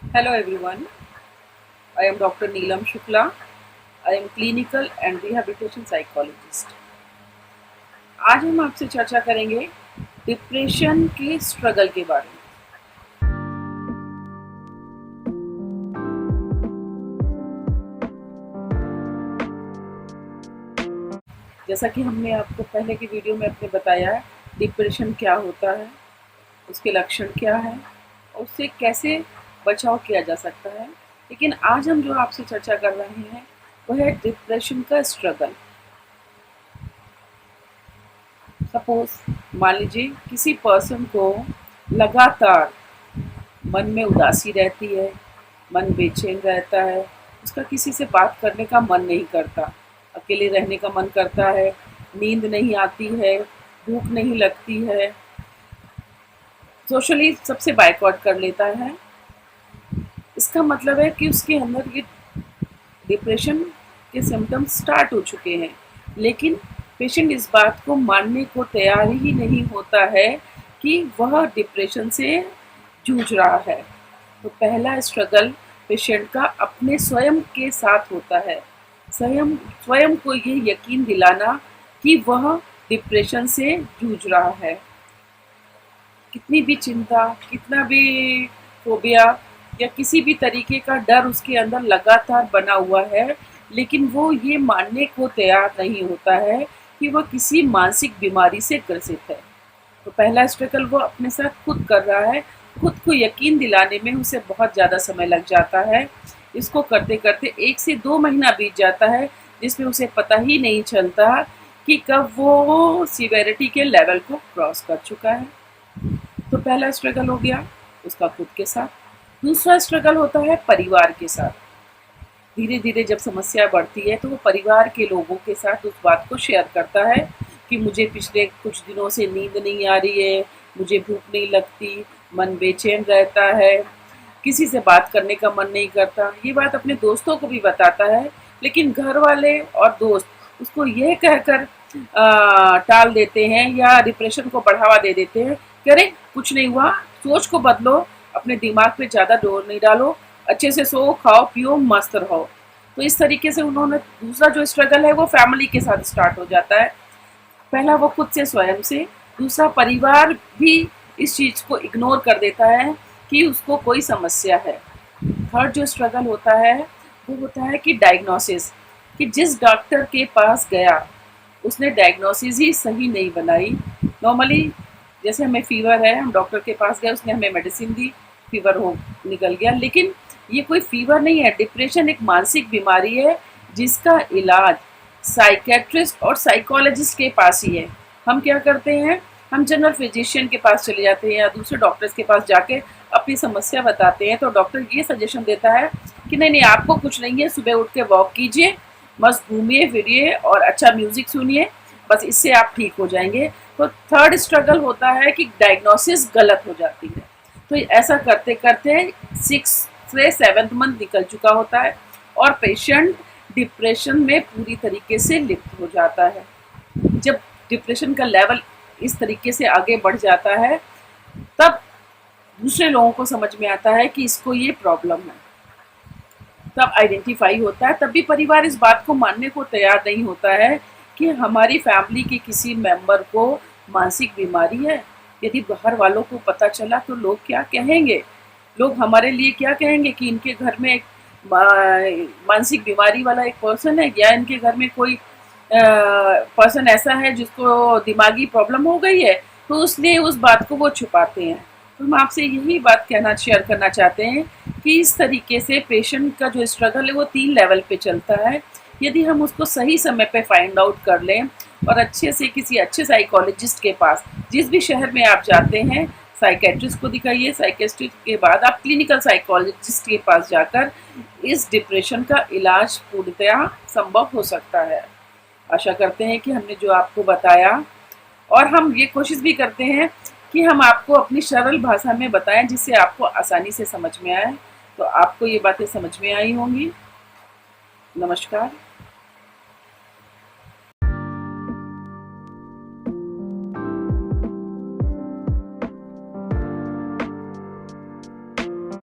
Hello everyone, I am Dr. Neelam Shukla. I am clinical and rehabilitation psychologist. आज हम आपसे चर्चा करेंगे डिप्रेशन के स्ट्रगल के बारे में। जैसा कि हमने आपको पहले की वीडियो में अपने बताया है, डिप्रेशन क्या होता है, उसके लक्षण क्या है और उससे कैसे बचाव किया जा सकता है। लेकिन आज हम जो आपसे चर्चा कर रहे हैं वह है डिप्रेशन का स्ट्रगल। सपोज मान लीजिए किसी पर्सन को लगातार मन में उदासी रहती है, मन बेचैन रहता है, उसका किसी से बात करने का मन नहीं करता, अकेले रहने का मन करता है, नींद नहीं आती है, भूख नहीं लगती है, सोशली सबसे बायकॉट कर लेता है। इसका मतलब है कि उसके अंदर ये डिप्रेशन के सिम्टम्स स्टार्ट हो चुके हैं। लेकिन पेशेंट इस बात को मानने को तैयार ही नहीं होता है कि वह डिप्रेशन से जूझ रहा है। तो पहला स्ट्रगल पेशेंट का अपने स्वयं के साथ होता है। स्वयं स्वयं को ये यकीन दिलाना कि वह डिप्रेशन से जूझ रहा है। कितनी भी चिंता, कितना भी फोबिया या किसी भी तरीके का डर उसके अंदर लगातार बना हुआ है, लेकिन वो ये मानने को तैयार नहीं होता है कि वह किसी मानसिक बीमारी से ग्रसित है। तो पहला स्ट्रगल वो अपने साथ खुद कर रहा है। खुद को यकीन दिलाने में उसे बहुत ज़्यादा समय लग जाता है। इसको करते करते 1 से 2 महीना बीत जाता है, जिसमें उसे पता ही नहीं चलता कि कब वो सीवेरिटी के लेवल को क्रॉस कर चुका है। तो पहला स्ट्रगल हो गया उसका खुद के साथ। दूसरा स्ट्रगल होता है परिवार के साथ। धीरे धीरे जब समस्या बढ़ती है तो वो परिवार के लोगों के साथ उस बात को शेयर करता है कि मुझे पिछले कुछ दिनों से नींद नहीं आ रही है, मुझे भूख नहीं लगती, मन बेचैन रहता है, किसी से बात करने का मन नहीं करता। ये बात अपने दोस्तों को भी बताता है, लेकिन घर वाले और दोस्त उसको यह कहकर टाल देते हैं या डिप्रेशन को बढ़ावा दे देते हैं कि अरे कुछ नहीं हुआ, सोच को बदलो, अपने दिमाग पे ज़्यादा जोर नहीं डालो, अच्छे से सो, खाओ, पियो, मस्त रहो। तो इस तरीके से उन्होंने दूसरा जो स्ट्रगल है वो फैमिली के साथ स्टार्ट हो जाता है। पहला वो खुद से स्वयं से, दूसरा परिवार भी इस चीज़ को इग्नोर कर देता है कि उसको कोई समस्या है। थर्ड जो स्ट्रगल होता है वो होता है कि डायग्नोसिस, कि जिस डॉक्टर के पास गया उसने डायग्नोसिस ही सही नहीं बनाई। नॉर्मली जैसे हमें फीवर है, हम डॉक्टर के पास गए, उसने हमें मेडिसिन दी, फीवर हो निकल गया, लेकिन ये कोई फीवर नहीं है। डिप्रेशन एक मानसिक बीमारी है जिसका इलाज साइकेट्रिस्ट और साइकोलॉजिस्ट के पास ही है। हम क्या करते हैं, हम जनरल फिजिशियन के पास चले जाते हैं या दूसरे डॉक्टर्स के पास जाके अपनी समस्या बताते हैं, तो डॉक्टर ये सजेशन देता है कि नहीं नहीं आपको कुछ नहीं है, सुबह उठ के वॉक कीजिए, मस्त घूमिए फिरिए और अच्छा म्यूजिक सुनिए, बस इससे आप ठीक हो जाएंगे। तो थर्ड स्ट्रगल होता है कि डायग्नोसिस गलत हो जाती है। तो ऐसा करते करते 6 से 7th मंथ निकल चुका होता है और पेशेंट डिप्रेशन में पूरी तरीके से लिप्त हो जाता है। जब डिप्रेशन का लेवल इस तरीके से आगे बढ़ जाता है तब दूसरे लोगों को समझ में आता है कि इसको ये प्रॉब्लम है, तब आइडेंटिफाई होता है। तब भी परिवार इस बात को मानने को तैयार नहीं होता है कि हमारी फैमिली के किसी मेंबर को मानसिक बीमारी है। यदि बाहर वालों को पता चला तो लोग क्या कहेंगे, लोग हमारे लिए क्या कहेंगे कि इनके घर में एक मानसिक बीमारी वाला एक पर्सन है, या इनके घर में कोई पर्सन ऐसा है जिसको दिमागी प्रॉब्लम हो गई है, तो इसलिए उस बात को वो छुपाते हैं। तो हम आपसे यही बात कहना शेयर करना चाहते हैं कि इस तरीके से पेशेंट का जो स्ट्रगल है वो 3 लेवल पे चलता है। यदि हम उसको सही समय पे फाइंड आउट कर लें और अच्छे से किसी अच्छे साइकोलॉजिस्ट के पास, जिस भी शहर में आप जाते हैं, साइकेट्रिस्ट को दिखाइए, साइकेट्रिस्ट के बाद आप क्लिनिकल साइकोलॉजिस्ट के पास जाकर इस डिप्रेशन का इलाज पूर्णतया संभव हो सकता है। आशा करते हैं कि हमने जो आपको बताया, और हम ये कोशिश भी करते हैं कि हम आपको अपनी सरल भाषा में बताएं जिससे आपको आसानी से समझ में आए। तो आपको ये बातें समझ में आई होंगी। नमस्कार।